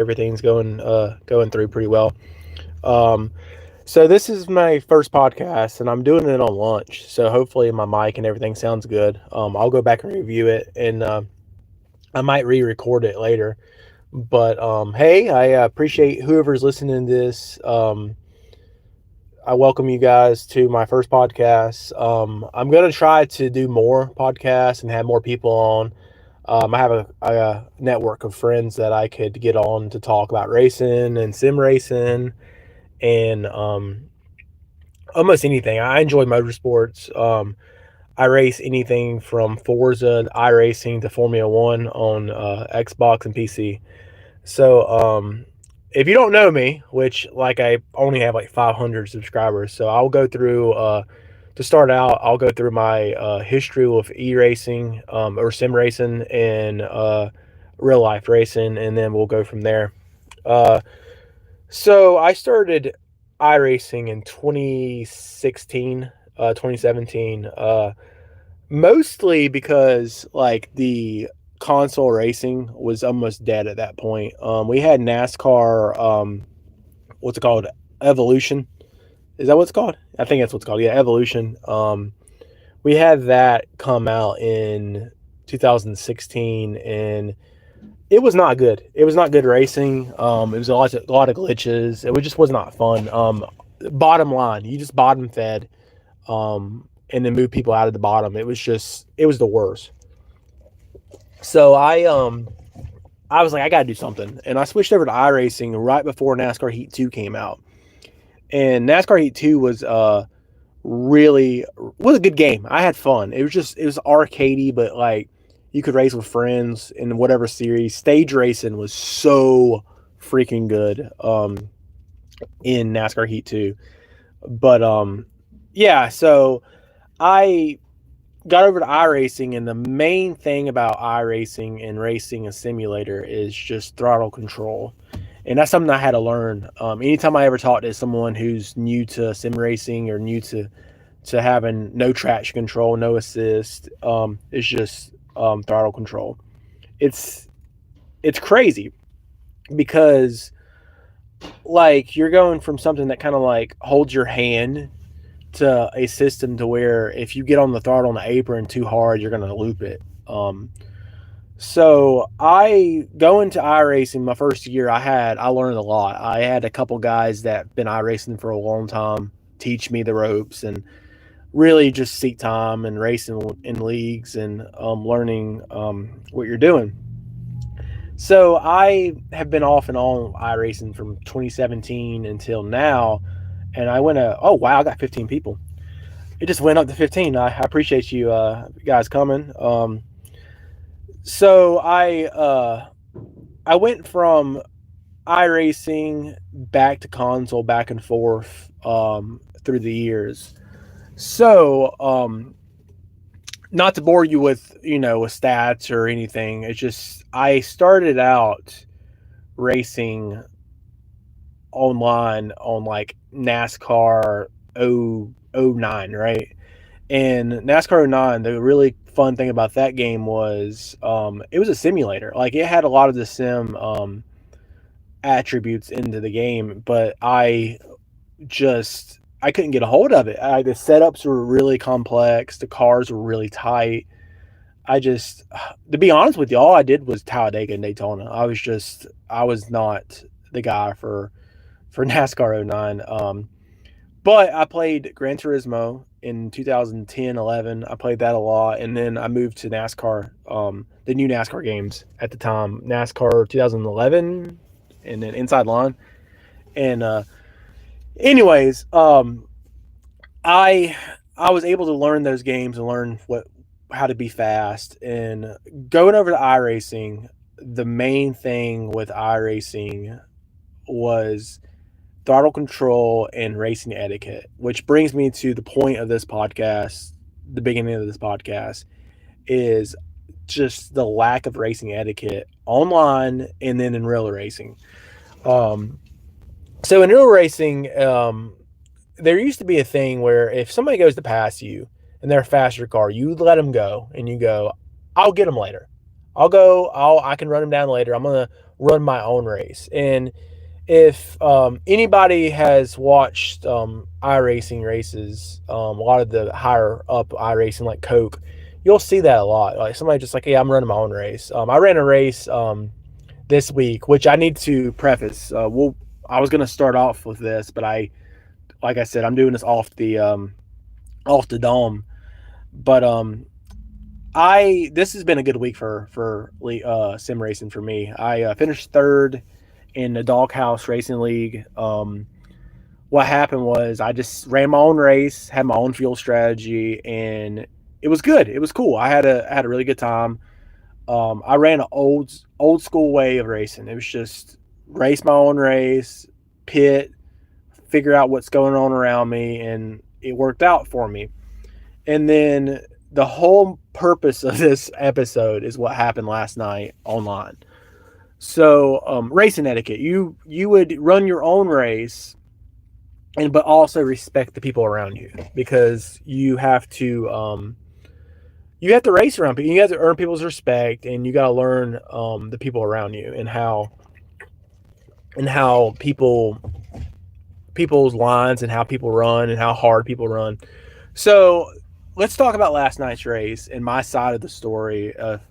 everything's going through pretty well. Um, so this is my first podcast, and I'm doing it on lunch. So hopefully my mic and everything sounds good. I'll go back and review it, and I might re-record it later. But hey, I appreciate whoever's listening to this. I welcome you guys to my first podcast. I'm gonna try to do more podcasts and have more people on. I have a network of friends that I could get on to talk about racing and sim racing and almost anything. I enjoy motorsports. I race anything from Forza, iRacing to Formula One on Xbox and PC. So, if you don't know me, which like I only have like 500 subscribers, so I'll go through. To start out, I'll go through my history with e-racing or sim racing and real life racing, and then we'll go from there. Uh, so I started iRacing in 2016, 2017, mostly because like the console racing was almost dead at that point. We had NASCAR, what's it called? Evolution. Is that what it's called? I think that's what's called. Yeah, Evolution. We had that come out in 2016, and it was not good. It was not good racing. It was a lot of glitches. It just was not fun. Bottom line, you just bottom fed, and then move people out of the bottom. It was the worst. So I was like, I gotta do something, and I switched over to iRacing right before NASCAR Heat 2 came out. And NASCAR Heat 2 was a good game. I had fun. It was arcadey, but like you could race with friends in whatever series. Stage racing was so freaking good in NASCAR Heat 2. But yeah, so I got over to iRacing, and the main thing about iRacing and racing a simulator is just throttle control. And that's something I had to learn. Anytime I ever talk to someone who's new to sim racing or new to having no traction control, no assist, it's just throttle control. It's it's crazy because like you're going from something that kind of like holds your hand to a system to where if you get on the throttle on the apron too hard, you're gonna loop it. So I go into iRacing my first year. I learned a lot. I had a couple guys that been iRacing for a long time teach me the ropes and really just seek time and racing in leagues and learning what you're doing. So I have been off and on iRacing from 2017 until now, and I went oh wow, I got 15 people. It just went up to 15. I appreciate you guys coming. So I went from iRacing back to console, back and forth through the years. So not to bore you with with stats or anything, it's just I started out racing online on like NASCAR 09, right? And NASCAR 09, the really fun thing about that game was it was a simulator. Like it had a lot of the sim attributes into the game, but I couldn't get a hold of it. The setups were really complex. The cars were really tight. To be honest with you, all I did was Talladega and Daytona. I was not the guy for NASCAR 09. But I played Gran Turismo in 2010, 11. I played that a lot, and then I moved to NASCAR, the new NASCAR games at the time, NASCAR 2011, and then Inside Line. And anyways, I I was able to learn those games and learn how to be fast. And going over to iRacing, the main thing with iRacing was throttle control and racing etiquette, which brings me to the point of this podcast, the beginning of this podcast, is just the lack of racing etiquette online and then in real racing. Um, so in real racing, there used to be a thing where if somebody goes to pass you and they're a faster car, you let them go and you go, I'll get them later. I can run them down later. I'm going to run my own race. And if anybody has watched iRacing races, a lot of the higher up iRacing like Coke, you'll see that a lot. Like somebody just like, hey, I'm running my own race. I ran a race this week, which I need to preface. I was going to start off with this, but like I said, I'm doing this off the dome. But this has been a good week for sim racing for me. I finished third in the Doghouse Racing League. What happened was I just ran my own race, had my own fuel strategy, and it was good. It was cool. I had a really good time. I ran an old school way of racing. It was just race my own race, pit, figure out what's going on around me, and it worked out for me. And then the whole purpose of this episode is what happened last night online. So, racing etiquette. You would run your own race, but also respect the people around you, because you have to race around people. You have to earn people's respect, and you got to learn the people around you and how people's lines and how people run and how hard people run. So let's talk about last night's race and my side of the story. Of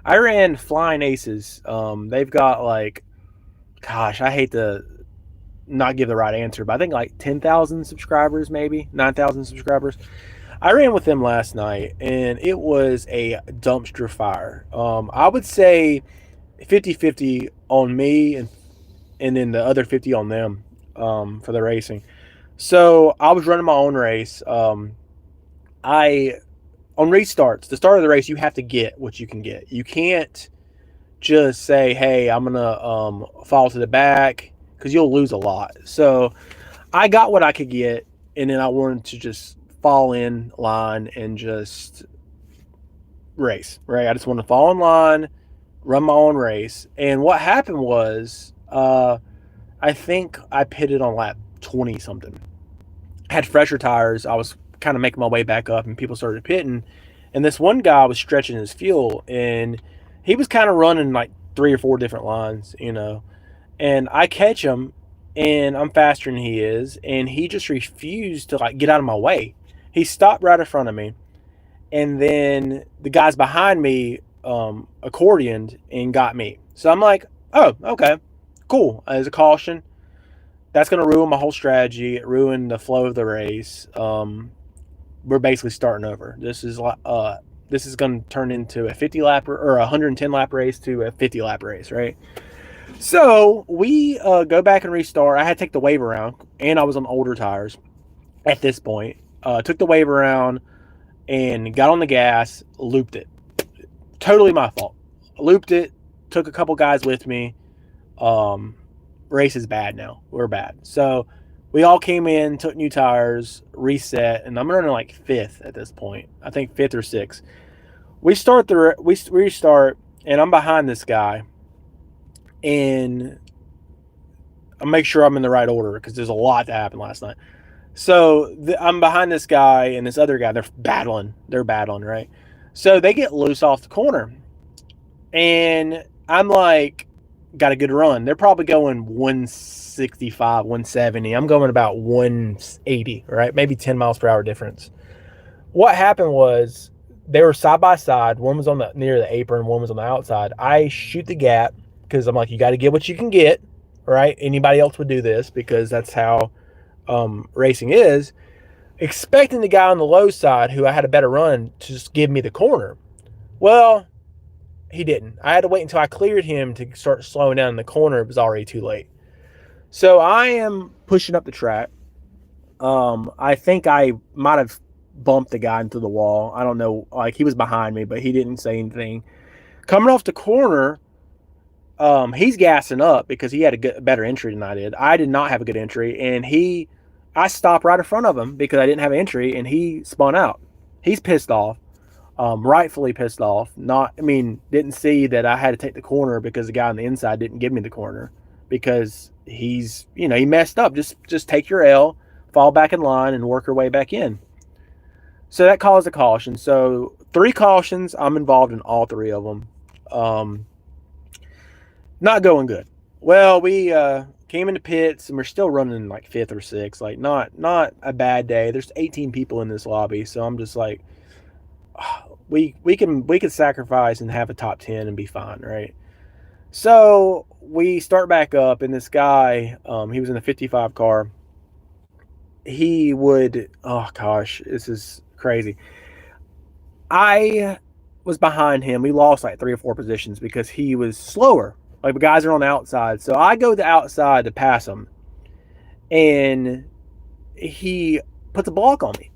I ran Flying Aces. They've got like, gosh, I hate to not give the right answer, but I think like 10,000 subscribers, maybe 9,000 subscribers. I ran with them last night, and it was a dumpster fire. I would say 50-50 on me, and then the other 50 on them for the racing. So I was running my own race. On restarts, the start of the race, you have to get what you can get. You can't just say, hey, I'm going to fall to the back, because you'll lose a lot. So I got what I could get, and then I wanted to just fall in line and just race, right? I just wanted to fall in line, run my own race. And what happened was I think I pitted on lap 20 something. I had fresher tires. I was kind of making my way back up, and people started pitting. And this one guy was stretching his fuel, and he was kind of running like 3 or 4 different lines, And I catch him, and I'm faster than he is, and he just refused to like get out of my way. He stopped right in front of me, and then the guys behind me accordioned and got me. So I'm like, oh, okay, cool. As a caution, that's going to ruin my whole strategy, ruin the flow of the race. We're basically starting over. This is going to turn into a 50 lap or a 110 lap race to a 50 lap race, right? So we go back and restart. I had to take the wave around, and I was on older tires at this point. Took the wave around and got on the gas, looped it. Totally my fault. Looped it, took a couple guys with me. Race is bad now. We're bad. So we all came in, took new tires, reset, and I'm running like 5th at this point. I think 5th or 6th. We restart, and I'm behind this guy. And I'll make sure I'm in the right order, because there's a lot that happened last night. So I'm behind this guy and this other guy. They're battling, right? So they get loose off the corner. And I'm like, got a good run. They're probably going 165, 170. I'm going about 180, right? Maybe 10 miles per hour difference. What happened was they were side by side. One was near the apron, one was on the outside. I shoot the gap, because I'm like, you got to get what you can get, right? Anybody else would do this, because that's how racing is, expecting the guy on the low side, who I had a better run, to just give me the corner. Well, he didn't. I had to wait until I cleared him to start slowing down in the corner. It was already too late. So I am pushing up the track. I think I might have bumped the guy into the wall. I don't know. Like, he was behind me, but he didn't say anything. Coming off the corner, he's gassing up because he had a better entry than I did. I did not have a good entry, and I stopped right in front of him because I didn't have an entry, and he spun out. He's pissed off, rightfully pissed off. Didn't see that I had to take the corner because the guy on the inside didn't give me the corner, because he messed up. Just take your L, fall back in line, and work your way back in. So that caused a caution. So 3 cautions. I'm involved in all 3 of them. Not going good. Well, we came into pits and we're still running like fifth or sixth. Like not a bad day. There's 18 people in this lobby, so I'm just like, we can sacrifice and have a top 10 and be fine, right? So we start back up, and this guy, he was in a 55 car. He would, oh gosh, this is crazy. I was behind him. We lost like 3 or 4 positions because he was slower. Like the guys are on the outside, so I go to the outside to pass him, and he puts a block on me.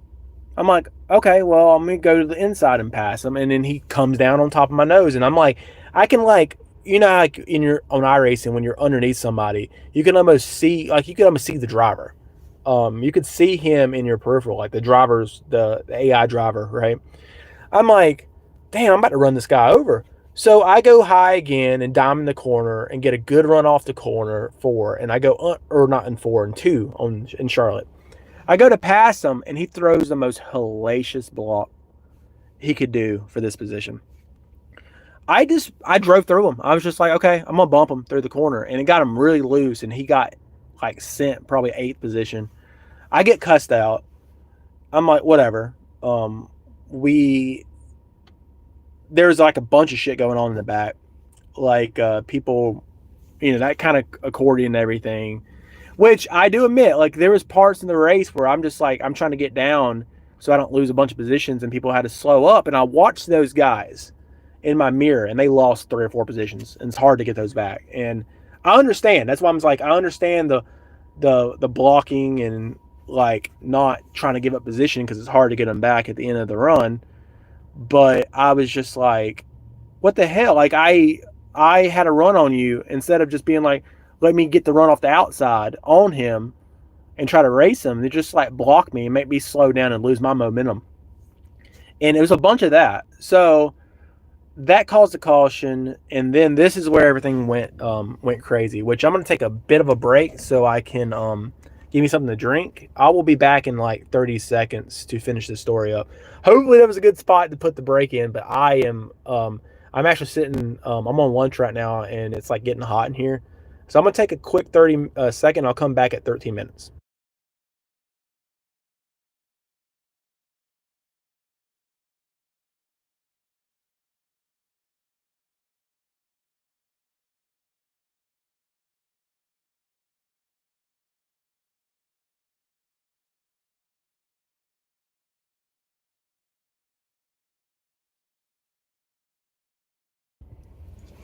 I'm like, okay, well, I'm gonna go to the inside and pass him, and then he comes down on top of my nose, and I'm like, I can like, like in your on iRacing when you're underneath somebody, you can almost see, like you can almost see the driver. You could see him in your peripheral, like the AI driver, right? I'm like, damn, I'm about to run this guy over. So I go high again and dime in the corner and get a good run off the corner 4, and I go or not in 4 and 2 in Charlotte. I go to pass him, and he throws the most hellacious block he could do for this position. I drove through him. I was just like, okay, I'm gonna bump him through the corner, and it got him really loose, and he got like sent probably 8th position. I get cussed out. I'm like, whatever. We There's like a bunch of shit going on in the back, like people, that kind of accordion and everything. Which I do admit, like there was parts in the race where I'm just like I'm trying to get down so I don't lose a bunch of positions, and people had to slow up. And I watched those guys in my mirror, and they lost 3 or 4 positions, and it's hard to get those back. And I understand. That's why I'm like I understand the blocking and like not trying to give up position because it's hard to get them back at the end of the run. But I was just like, what the hell? Like I had a run on you instead of just being like, let me get the run off the outside on him and try to race him. They just like block me and make me slow down and lose my momentum. And it was a bunch of that. So that caused a caution, and then this is where everything went crazy. Which I'm gonna take a bit of a break so I can give me something to drink. I will be back in like 30 seconds to finish this story up. Hopefully that was a good spot to put the break in, but I'm actually sitting. I'm on lunch right now, and it's like getting hot in here. So I'm gonna take a quick 30 second. I'll come back at 13 minutes.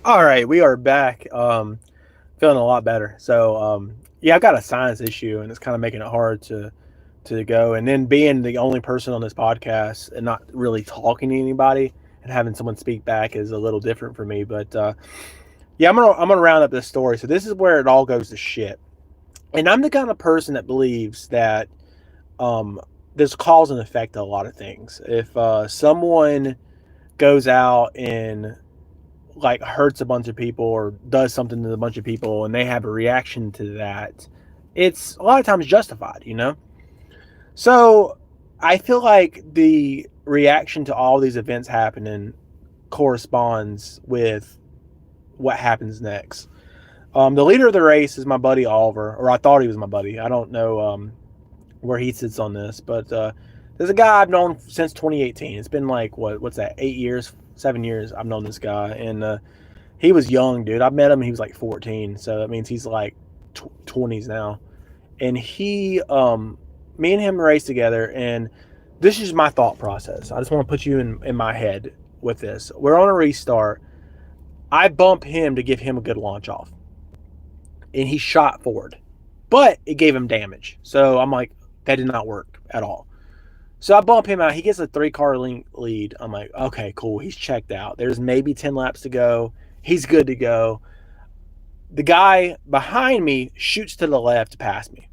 All right, we are back. Feeling a lot better. So yeah, I've got a sinus issue, and it's kind of making it hard to go. And then being the only person on this podcast and not really talking to anybody and having someone speak back is a little different for me. But yeah, I'm gonna round up this story. So this is where it all goes to shit. And I'm the kind of person that believes that um, there's cause and effect to a lot of things. If someone goes out and like hurts a bunch of people or does something to a bunch of people and they have a reaction to that, it's a lot of times justified. So I feel like the reaction to all these events happening corresponds with what happens next. The leader of the race is my buddy Oliver, or I thought he was my buddy. I don't know where he sits on this, but there's a guy I've known since 2018. It's been like what's that? 8 years, 7 years I've known this guy, and he was young, dude. I met him. He was like 14, so that means he's like 20s now. And me and him raced together, and this is my thought process. I just want to put you in my head with this. We're on a restart. I bump him to give him a good launch off, and he shot forward, but it gave him damage. So I'm like, that did not work at all. So I bump him out. He gets a 3-car lead. I'm like, okay, cool. He's checked out. There's maybe 10 laps to go. He's good to go. The guy behind me shoots to the left to pass me.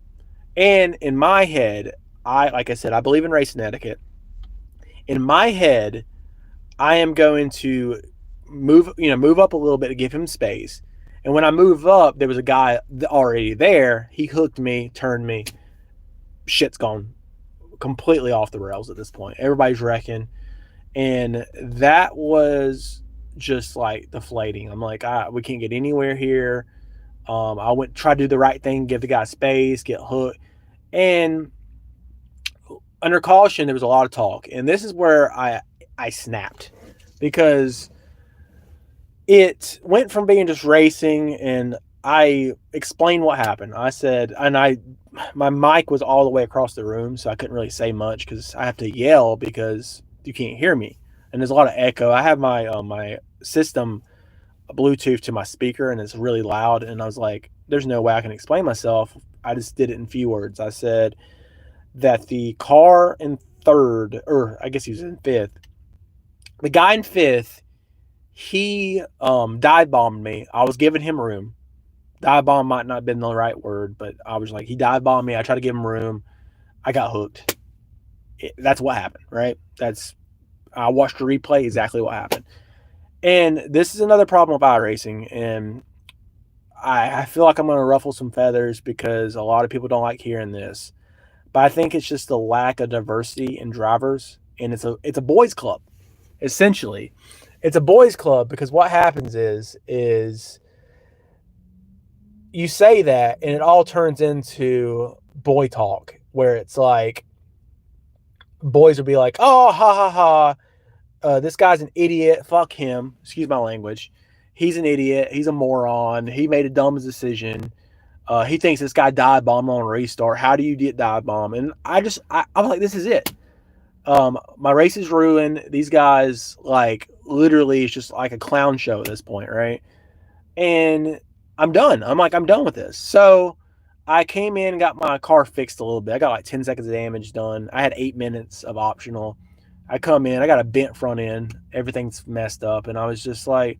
And in my head, like I said, I believe in racing etiquette. In my head, I am going to move up a little bit to give him space. And when I move up, there was a guy already there. He hooked me, turned me. Shit's gone completely off the rails at this point. Everybody's wrecking. And that was just like deflating. I'm like, we can't get anywhere here. I went try to do the right thing, give the guy space, get hooked, and under caution there was a lot of talk, and this is where I snapped because it went from being just racing, and I explained what happened. I said, and my mic was all the way across the room, so I couldn't really say much because I have to yell because you can't hear me, and there's a lot of echo. I have my system Bluetooth to my speaker, and it's really loud. And I was like, "There's no way I can explain myself." I just did it in few words. I said that the car in third, or I guess he was in fifth, the guy in fifth, he dive bombed me. I was giving him room. Dive bomb might not have been the right word, but I was like, he dive bombed me. I tried to give him room. I got hooked. That's what happened, right? I watched the replay, exactly what happened. And this is another problem with iRacing, and I feel like I'm going to ruffle some feathers because a lot of people don't like hearing this. But I think it's just the lack of diversity in drivers, and it's a boys club, essentially. It's a boys club because what happens is you say that, and it all turns into boy talk, where it's like boys will be like, "Oh, ha ha ha, this guy's an idiot. Fuck him. Excuse my language. He's an idiot. He's a moron. He made a dumb decision. He thinks this guy dive bombed on a restart. How do you get dive bomb?" And I'm like, this is it. My race is ruined. These guys, like, literally, it's just like a clown show at this point, right? And I'm done. I'm done with this. So I came in and got my car fixed a little bit. I got like 10 seconds of damage done. I had 8 minutes of optional. I come in, I got a bent front end. Everything's messed up. And I was just like,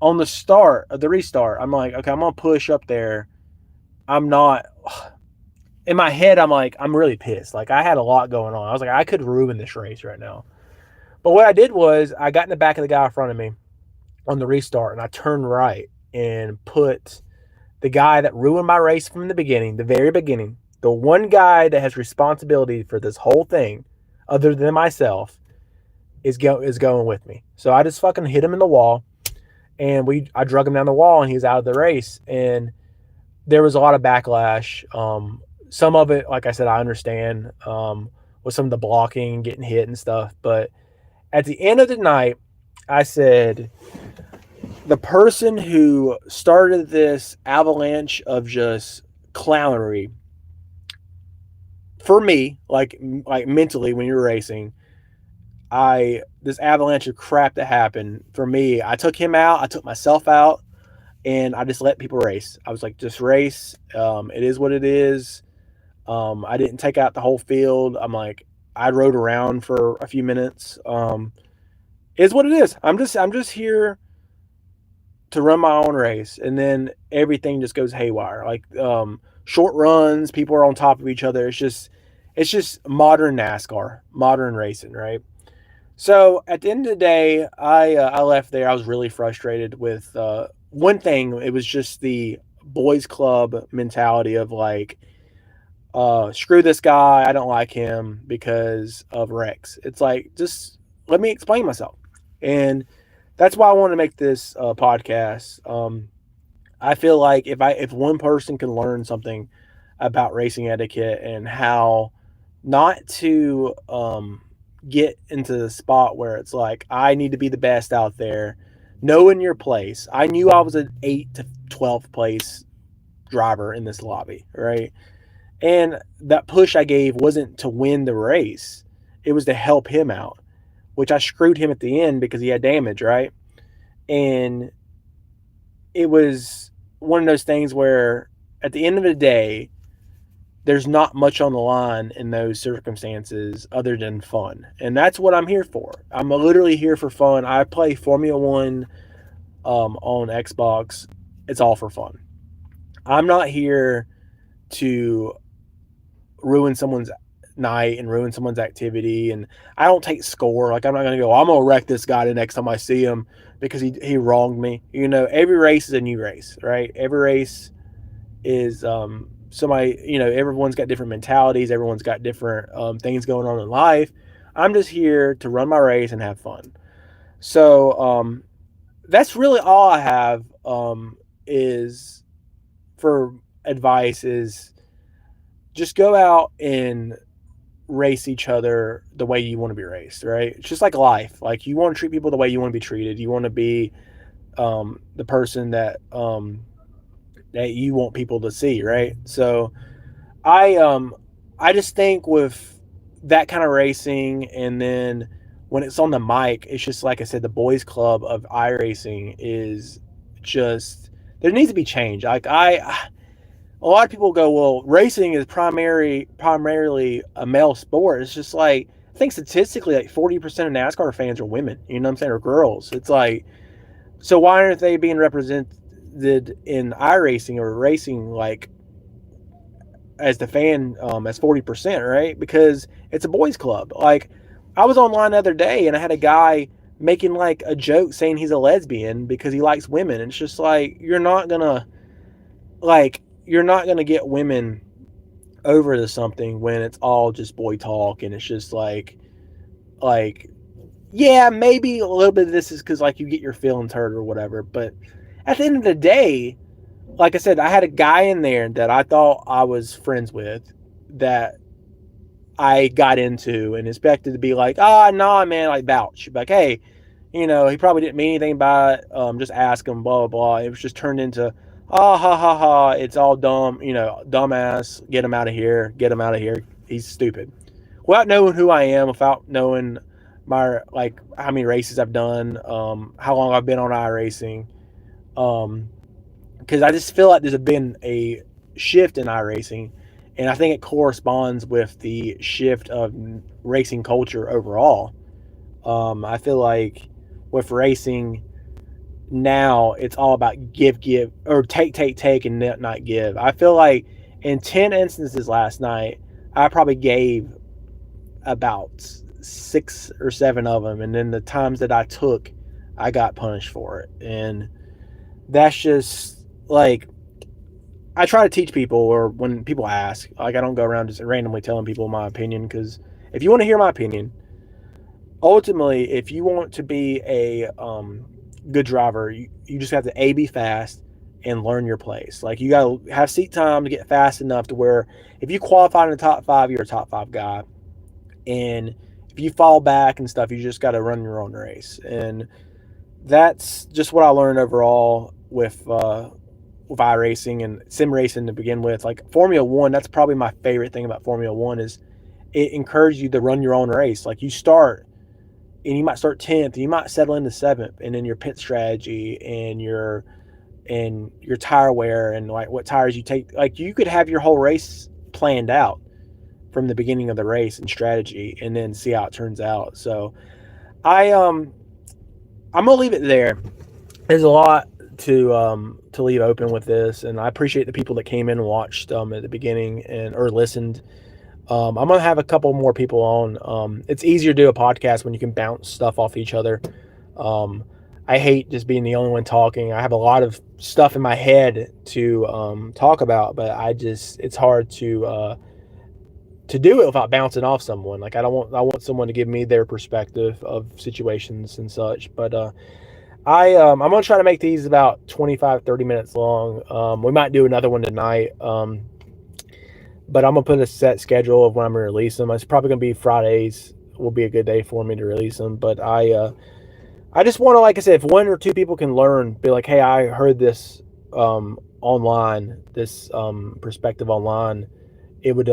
on the start of the restart, I'm like, okay, I'm going to push up there. I'm not, in my head, I'm like, I'm really pissed. Like, I had a lot going on. I was like, I could ruin this race right now. But what I did was I got in the back of the guy in front of me on the restart, and I turned right and put the guy that ruined my race from the beginning, the very beginning, the one guy that has responsibility for this whole thing, other than myself, is going with me. So I just fucking hit him in the wall, and I drug him down the wall, and he was out of the race. And there was a lot of backlash. Some of it, like I said, I understand, with some of the blocking, getting hit and stuff. But at the end of the night, I said, the person who started this avalanche of just clownery, for me, like mentally when you're racing, this avalanche of crap that happened for me, I took him out, I took myself out, and I just let people race. I was like, just race. It is what it is. I didn't take out the whole field. I'm like, I rode around for a few minutes. It is what it is. I'm just here to run my own race, and then everything just goes haywire. Like, short runs, people are on top of each other. It's just modern NASCAR, modern racing, right? So at the end of the day, I left there. I was really frustrated with one thing. It was just the boys club mentality of like, screw this guy. I don't like him because of Rex. It's like, just let me explain myself. And that's why I want to make this podcast. I feel like if one person can learn something about racing etiquette and how not to get into the spot where it's like, I need to be the best out there, knowing your place. I knew I was an 8 to 12th place driver in this lobby, right? And that push I gave wasn't to win the race. It was to help him out, which I screwed him at the end because he had damage, right? And it was one of those things where at the end of the day, there's not much on the line in those circumstances other than fun. And that's what I'm here for. I'm literally here for fun. I play Formula One on Xbox. It's all for fun. I'm not here to ruin someone's night and ruin someone's activity. And I don't take score. Like, I'm not going to go, I'm going to wreck this guy the next time I see him because he wronged me. You know, every race is a new race, right? Every race is somebody, you know, everyone's got different mentalities. Everyone's got different things going on in life. I'm just here to run my race and have fun. So that's really all I have. Is for advice is just go out and race each other the way you want to be raced, right? It's just like life. Like you want to treat people the way you want to be treated. You want to be the person that you want people to see, right? So I um I just think with that kind of racing, and then when it's on the mic, it's just like I said, the boys club of iRacing is just there needs to be change. Like a lot of people go, well, racing is primarily a male sport. It's just like I think statistically, like 40% of NASCAR fans are women. You know what I'm saying? Or girls. It's like so why aren't they being represented in iRacing or racing like as the fan as 40%, right? Because it's a boys club. Like I was online the other day and I had a guy making like a joke saying he's a lesbian because he likes women. And it's just like you're not gonna get women over to something when it's all just boy talk, and it's just like yeah, maybe a little bit of this is because like you get your feelings hurt or whatever, but at the end of the day, like I said, I had a guy in there that I thought I was friends with that I got into and expected to be like, ah, oh, nah, man, like vouch, like, hey, you know, he probably didn't mean anything by it. Just ask him, blah blah blah. It was just turned into, ah, ha ha ha, it's all dumb, you know, dumbass. Get him out of here. Get him out of here. He's stupid. Without knowing who I am, without knowing my like how many races I've done, how long I've been on iRacing, um, because I just feel like there's been a shift in iRacing, and I think it corresponds with the shift of racing culture overall. I feel like with racing now, it's all about give, or take, and not give. I feel like in 10 instances last night, I probably gave about 6 or 7 of them, and then the times that I took, I got punished for it, and that's just like I try to teach people, or when people ask, like I don't go around just randomly telling people my opinion, because if you want to hear my opinion, ultimately, if you want to be a good driver, you just have to be fast and learn your place. Like you got to have seat time to get fast enough to where if you qualify in the top five, you're a top five guy, and if you fall back and stuff, you just got to run your own race, and that's just what I learned overall with iRacing and sim racing to begin with. Like Formula One, that's probably my favorite thing about Formula One is it encourages you to run your own race. Like you start and you might start 10th, and you might settle into 7th, and then your pit strategy and your tire wear and like what tires you take. Like you could have your whole race planned out from the beginning of the race and strategy, and then see how it turns out. So I I'm gonna leave it there. There's a lot to leave open with this, and I appreciate the people that came in and watched at the beginning and or listened. I'm gonna have a couple more people on. It's easier to do a podcast when you can bounce stuff off each other. Um, I hate just being the only one talking. I have a lot of stuff in my head to talk about, but it's hard to do it without bouncing off someone. Like I want someone to give me their perspective of situations and such. But I'm gonna try to make these about 25-30 minutes long. We might do another one tonight. But I'm gonna put a set schedule of when I'm gonna release them. It's probably gonna be Fridays. Will be a good day for me to release them. But I just want to, like I said, if 1 or 2 people can learn, be like, hey, I heard this online, this perspective online. It would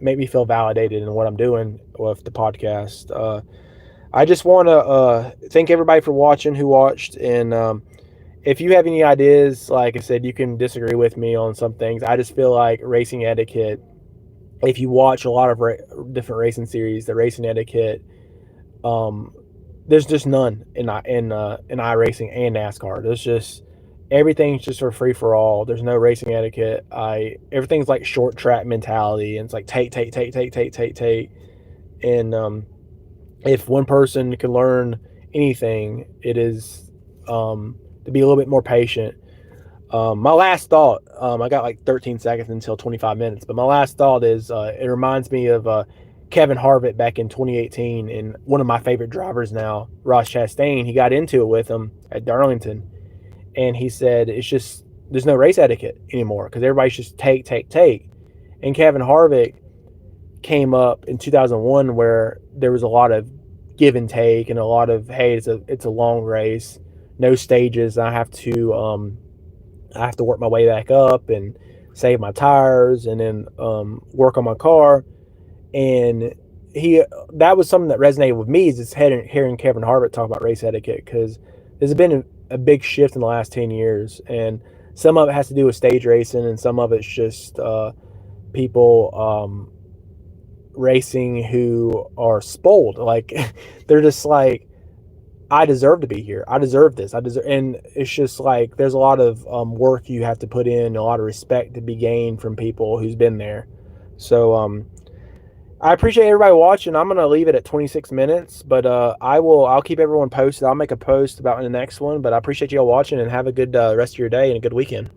make me feel validated in what I'm doing with the podcast. I just want to thank everybody for watching who watched, and if you have any ideas, like I said, you can disagree with me on some things. I just feel like racing etiquette, if you watch a lot of different racing series, the racing etiquette, um, there's just none in iRacing and NASCAR. There's just everything's just for free for all. There's no racing etiquette. Everything's like short track mentality, and it's like take. And if one person can learn anything, it is to be a little bit more patient. My last thought, I got like 13 seconds until 25 minutes, but my last thought is it reminds me of Kevin Harvick back in 2018, and one of my favorite drivers now, Ross Chastain, he got into it with him at Darlington, and he said it's just there's no race etiquette anymore because everybody's just take, take, take. And Kevin Harvick came up in 2001 where there was a lot of give and take and a lot of, hey, it's a long race, no stages. I have to work my way back up and save my tires and then work on my car. And that was something that resonated with me, is just hearing Kevin Harvick talk about race etiquette, because there's been a big shift in the last 10 years, and some of it has to do with stage racing, and some of it's just people racing who are spoiled. Like they're just like, I deserve to be here. I deserve this. And it's just like there's a lot of work you have to put in, a lot of respect to be gained from people who's been there. So I appreciate everybody watching. I'm gonna leave it at 26 minutes, but I'll keep everyone posted. I'll make a post about in the next one. But I appreciate y'all watching, and have a good rest of your day and a good weekend.